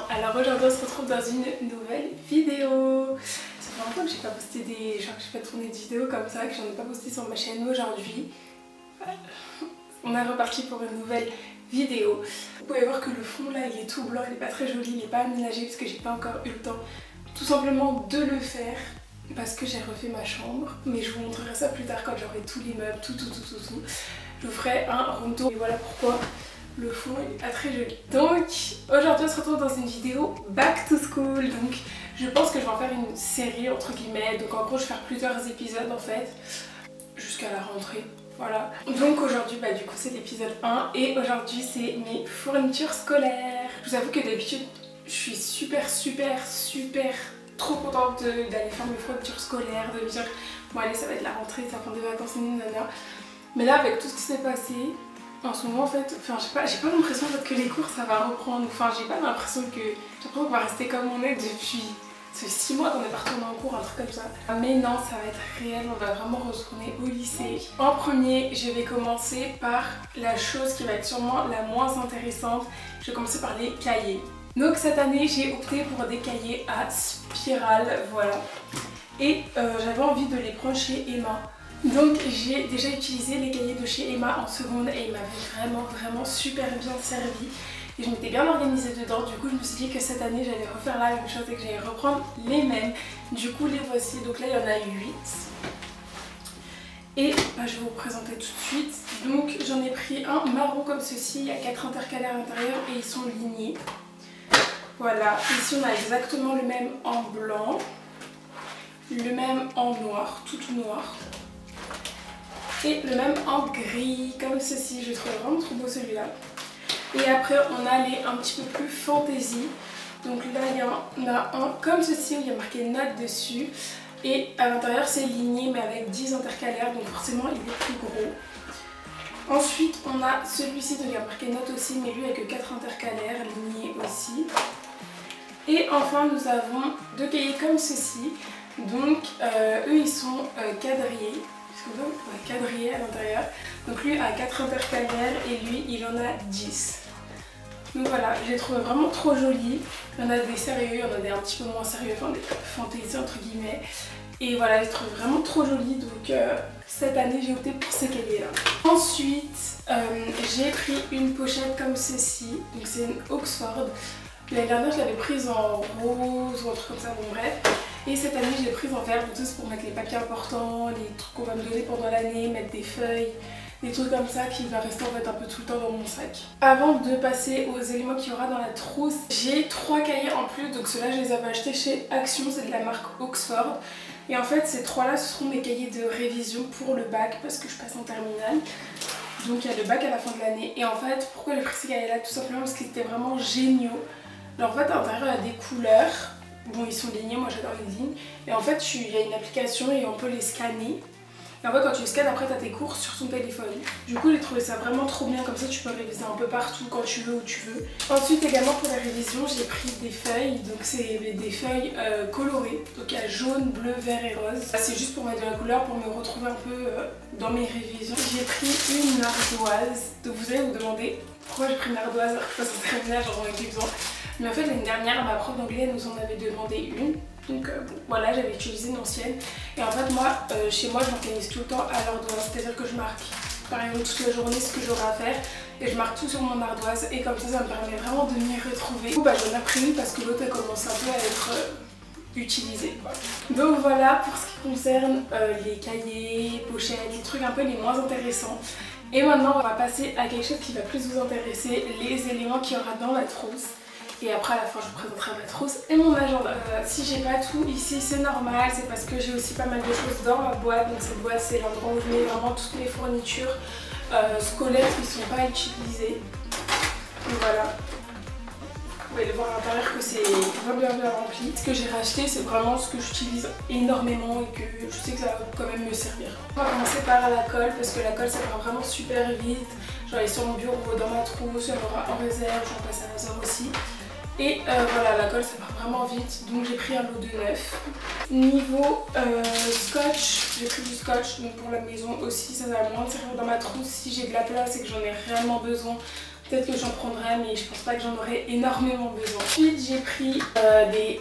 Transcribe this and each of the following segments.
Alors aujourd'hui on se retrouve dans une nouvelle vidéo. Ça fait longtemps que j'ai pas posté j'ai pas tourné de vidéos comme ça, que j'en ai pas posté sur ma chaîne. Aujourd'hui on est reparti pour une nouvelle vidéo. Vous pouvez voir que le fond là il est tout blanc, il est pas très joli, il est pas aménagé parce que j'ai pas encore eu le temps tout simplement de le faire. Parce que j'ai refait ma chambre, mais je vous montrerai ça plus tard quand j'aurai tous les meubles, tout. Je vous ferai un room tour et voilà pourquoi le fond est pas très joli. Donc aujourd'hui on se retrouve dans une vidéo back to school. Donc je pense que je vais en faire une série entre guillemets. Donc en gros je vais faire plusieurs épisodes en fait jusqu'à la rentrée. Voilà. Donc aujourd'hui du coup c'est l'épisode 1 et aujourd'hui c'est mes fournitures scolaires. Je vous avoue que d'habitude je suis super trop contente d'aller faire mes fournitures scolaires, de me dire bon allez ça va être la rentrée, ça prend des vacances, nanana. Mais là avec tout ce qui s'est passé en ce moment en fait, j'ai pas l'impression que les cours ça va reprendre, j'ai pas l'impression qu'on va rester comme on est depuis 6 mois qu'on est pas retourné en cours, un truc comme ça. Mais non, ça va être réel, on va vraiment retourner au lycée. En premier, je vais commencer par la chose qui va être sûrement la moins intéressante. Je vais commencer par les cahiers. Donc cette année, j'ai opté pour des cahiers à spirale, voilà. Et j'avais envie de les prendre chez Emma. Donc j'ai déjà utilisé les cahiers de chez Emma en seconde et ils m'avaient vraiment super bien servi. Et je m'étais bien organisée dedans, du coup je me suis dit que cette année j'allais refaire la même chose et que j'allais reprendre les mêmes. Du coup les voici, donc là il y en a 8. Et je vais vous présenter tout de suite. Donc j'en ai pris un marron comme ceci, il y a 4 intercalaires à l'intérieur et ils sont lignés. Voilà, ici on a exactement le même en blanc, le même en noir, tout noir. Et le même en gris, comme ceci, je trouve vraiment trop beau celui-là. Et après on a les un petit peu plus fantaisie. Donc là il y en a un comme ceci où il y a marqué note dessus. Et à l'intérieur c'est ligné mais avec 10 intercalaires, donc forcément il est plus gros. Ensuite on a celui-ci, donc il y a marqué note aussi, mais lui avec que 4 intercalaires, lignés aussi. Et enfin nous avons 2 cahiers comme ceci. Donc eux ils sont quadrillés. Quadrillé à l'intérieur. Donc lui a 4 intercalaires et lui il en a 10. Donc voilà, je les trouve vraiment trop jolis. Il y en a des sérieux, il y en a des un petit peu moins sérieux, des fantaisies entre guillemets. Et voilà, je les trouve vraiment trop jolis. Donc cette année j'ai opté pour ces cahiers là. Ensuite j'ai pris une pochette comme ceci. Donc c'est une Oxford. L'année dernière je l'avais prise en rose ou un truc comme ça, bon bref. Et cette année je l'ai prise en vert, tout pour mettre les papiers importants, les trucs qu'on va me donner pendant l'année, mettre des feuilles, des trucs comme ça qui va rester en fait un peu tout le temps dans mon sac. Avant de passer aux éléments qu'il y aura dans la trousse, j'ai 3 cahiers en plus, donc ceux-là je les avais achetés chez Action, c'est de la marque Oxford. Et en fait ces 3 là ce seront mes cahiers de révision pour le bac parce que je passe en terminale. Donc il y a le bac à la fin de l'année. Et en fait pourquoi j'ai pris ces cahiers là? Tout simplement parce qu'ils étaient vraiment géniaux. Alors en fait à l'intérieur il y a des couleurs. Bon ils sont lignés, moi j'adore les lignes. Et en fait il y a une application et on peut les scanner. Et en fait quand tu les scannes après t'as tes cours sur ton téléphone. Du coup j'ai trouvé ça vraiment trop bien, comme ça tu peux réviser un peu partout quand tu veux, où tu veux. Ensuite également pour la révision j'ai pris des feuilles. Donc c'est des feuilles colorées. Donc il y a jaune, bleu, vert et rose. C'est juste pour mettre de la couleur, pour me retrouver un peu dans mes révisions. J'ai pris une ardoise. Donc vous allez vous demander pourquoi j'ai pris une ardoise parce que c'est terminal, j'en ai besoin. Mais en fait l'année dernière ma prof d'anglais nous en avait demandé une. Donc bon, voilà, j'avais utilisé une ancienne. Et en fait moi, chez moi je m'organise tout le temps à l'ardoise. C'est-à-dire que je marque par exemple toute la journée ce que j'aurai à faire. Et je marque tout sur mon ardoise. Et comme ça me permet vraiment de m'y retrouver. Du coup j'en ai pris une parce que l'autre elle commence un peu à être utilisée quoi. Donc voilà pour ce qui concerne les cahiers, pochettes, les trucs un peu les moins intéressants. Et maintenant on va passer à quelque chose qui va plus vous intéresser, les éléments qu'il y aura dans la trousse. Et après à la fin je vous présenterai ma trousse et mon agenda. Si j'ai pas tout ici c'est normal, c'est parce que j'ai aussi pas mal de choses dans ma boîte. Donc cette boîte c'est l'endroit où je mets vraiment toutes mes fournitures scolaires qui sont pas utilisées. Donc voilà. Vous pouvez voir à l'intérieur que c'est bien rempli. Ce que j'ai racheté c'est vraiment ce que j'utilise énormément et que je sais que ça va quand même me servir. On va commencer par la colle parce que la colle ça va vraiment super vite. J'en ai sur mon bureau, dans ma trousse, il y en aura en réserve, j'en passe à la zone aussi. Et voilà, la colle ça part vraiment vite, donc j'ai pris un lot de 9. Niveau scotch, j'ai pris du scotch donc pour la maison aussi, ça va moins me servir dans ma trousse si j'ai de la place et que j'en ai réellement besoin. Peut-être que j'en prendrai, mais je pense pas que j'en aurai énormément besoin. Ensuite j'ai pris des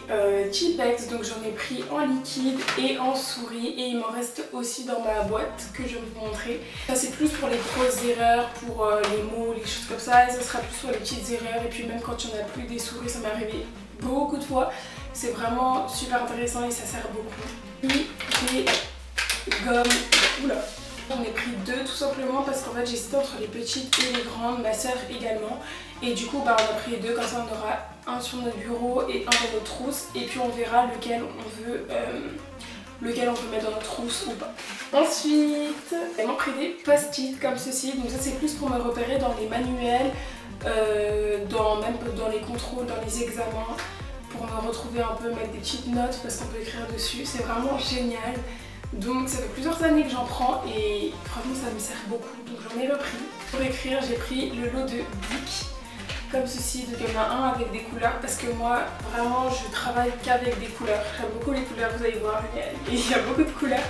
Chipex, donc j'en ai pris en liquide et en souris, et il m'en reste aussi dans ma boîte que je vais vous montrer. Ça c'est plus pour les grosses erreurs, pour les mots, les choses comme ça, et ça sera plus pour les petites erreurs, et puis même quand il n'y en a plus des souris, ça m'est arrivé beaucoup de fois. C'est vraiment super intéressant et ça sert beaucoup. Puis des gommes, oula, j'en ai pris deux tout simplement parce qu'en fait j'hésitais entre les petites et les grandes, ma soeur également. Et du coup bah, on a pris les deux, comme ça on aura un sur notre bureau et un dans notre trousse. Et puis on verra lequel on veut mettre dans notre trousse ou pas. Ensuite, j'ai pris des post-it comme ceci. Donc ça c'est plus pour me repérer dans les manuels, même dans les contrôles, dans les examens. Pour me retrouver un peu, mettre des petites notes parce qu'on peut écrire dessus. C'est vraiment génial. Donc ça fait plusieurs années que j'en prends et franchement ça me sert beaucoup, donc j'en ai repris. Pour écrire j'ai pris le lot de Bic comme ceci, donc il y en a un avec des couleurs parce que moi vraiment je travaille qu'avec des couleurs. J'aime beaucoup les couleurs, vous allez voir, il y a beaucoup de couleurs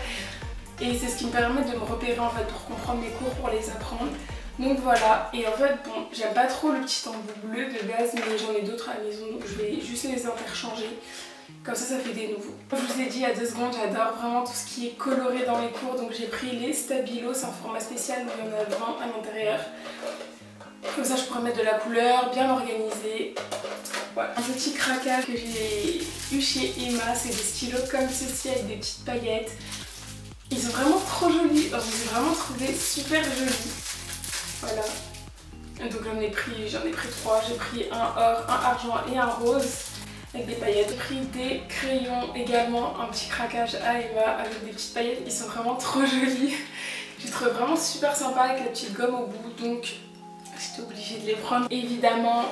et c'est ce qui me permet de me repérer en fait pour comprendre mes cours, pour les apprendre. Donc voilà, et en fait bon, j'aime pas trop le petit embout bleu de base, mais j'en ai d'autres à la maison donc je vais juste les interchanger. Comme ça fait des nouveaux. Comme je vous ai dit il y a 2 secondes, j'adore vraiment tout ce qui est coloré dans les cours. Donc j'ai pris les Stabilo, c'est un format spécial, mais il y en a 20 à l'intérieur. Comme ça je pourrais mettre de la couleur, bien organisée. Voilà. Un petit craquage que j'ai eu chez Emma, c'est des stylos comme ceci avec des petites paillettes. Ils sont vraiment trop jolis, je les ai vraiment trouvés super jolis. Voilà. Donc j'en ai pris 3, j'ai pris un or, un argent et un rose. Avec des paillettes. J'ai pris des crayons également, un petit craquage à Emma avec des petites paillettes, ils sont vraiment trop jolis. Je les trouve vraiment super sympa avec la petite gomme au bout, donc j'étais obligée de les prendre. Évidemment,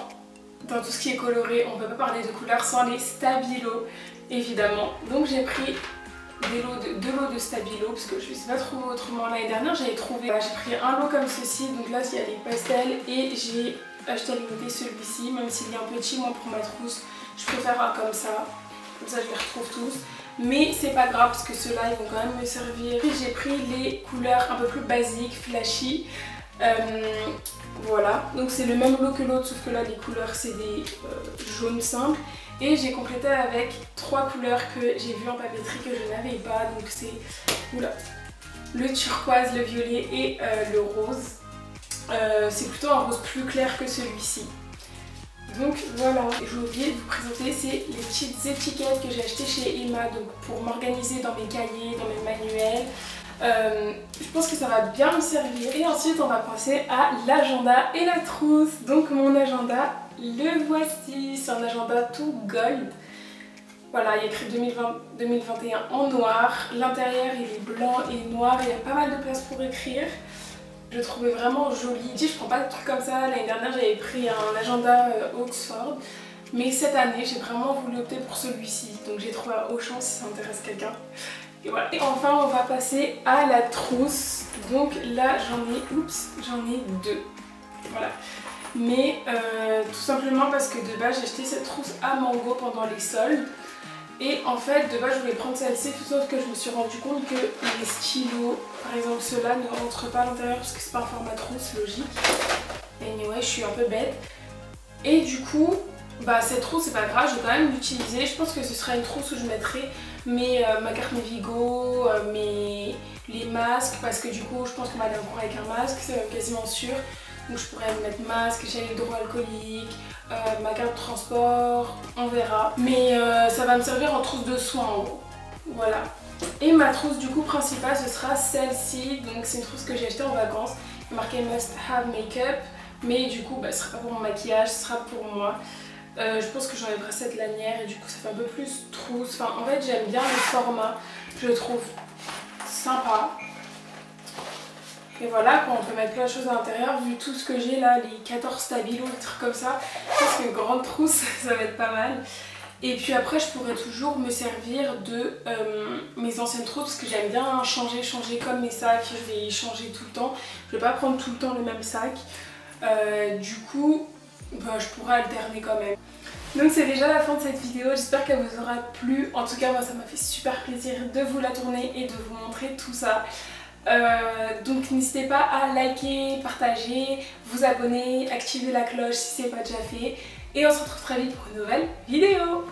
dans tout ce qui est coloré, on ne peut pas parler de couleurs sans les Stabilo, évidemment. Donc j'ai pris deux lots de Stabilo, parce que je ne sais pas trouver autrement. L'année dernière j'avais trouvé, j'ai pris un lot comme ceci, donc là il y a les pastels, et j'ai acheté à l'unité celui-ci, même s'il est un petit, moi pour ma trousse. Je préfère un comme ça je les retrouve tous. Mais c'est pas grave parce que ceux-là ils vont quand même me servir. J'ai pris les couleurs un peu plus basiques, flashy. Voilà, donc c'est le même lot que l'autre sauf que là les couleurs c'est des jaunes simples. Et j'ai complété avec 3 couleurs que j'ai vues en papeterie que je n'avais pas. Donc c'est le turquoise, le violet et le rose. C'est plutôt un rose plus clair que celui-ci. Donc voilà, j'ai oublié de vous présenter, c'est les petites étiquettes que j'ai achetées chez Emma, donc pour m'organiser dans mes cahiers, dans mes manuels. Je pense que ça va bien me servir. Et ensuite on va passer à l'agenda et la trousse. Donc mon agenda, le voici, c'est un agenda tout gold. Voilà, il y a écrit 2021 en noir. L'intérieur il est blanc et noir, il y a pas mal de place pour écrire. Je le trouvais vraiment joli. Je prends pas de trucs comme ça. L'année dernière j'avais pris un agenda Oxford. Mais cette année j'ai vraiment voulu opter pour celui-ci. Donc j'ai trouvé à Auchan si ça intéresse quelqu'un. Et voilà. Et enfin on va passer à la trousse. Donc là j'en ai 2. Voilà. Mais tout simplement parce que de base j'ai acheté cette trousse à Mango pendant les soldes. Et en fait, de base, je voulais prendre celle-ci, tout sauf que je me suis rendu compte que les stylos, par exemple ceux-là, ne rentrent pas à l'intérieur parce que c'est pas un format trousse, logique. Anyway, je suis un peu bête. Et du coup, bah cette trousse, c'est pas grave, je vais quand même l'utiliser. Je pense que ce sera une trousse où je mettrai ma carte Navigo, les masques, parce que du coup, je pense qu'on va aller en cours avec un masque, c'est même quasiment sûr. Donc je pourrais mettre masque, gel hydroalcoolique, ma carte de transport, on verra. Mais ça va me servir en trousse de soins en gros. Voilà. Et ma trousse du coup principale ce sera celle-ci. Donc c'est une trousse que j'ai achetée en vacances. Il est marqué Must Have Makeup. Mais du coup ce sera pas pour mon maquillage, ce sera pour moi. Je pense que j'enlèverai cette lanière et du coup ça fait un peu plus trousse. Enfin en fait j'aime bien le format, je le trouve sympa. Et voilà, on peut mettre plein de choses à l'intérieur, vu tout ce que j'ai là, les 14 Stabilo, des trucs comme ça. Je pense qu'une grande trousse, ça va être pas mal. Et puis après, je pourrais toujours me servir de mes anciennes trousses, parce que j'aime bien changer comme mes sacs, je vais changer tout le temps. Je vais pas prendre tout le temps le même sac. Du coup, bah, je pourrais alterner quand même. Donc c'est déjà la fin de cette vidéo, j'espère qu'elle vous aura plu. En tout cas, moi ça m'a fait super plaisir de vous la tourner et de vous montrer tout ça. Donc n'hésitez pas à liker, partager, vous abonner, activer la cloche si ce n'est pas déjà fait. Et on se retrouve très vite pour une nouvelle vidéo.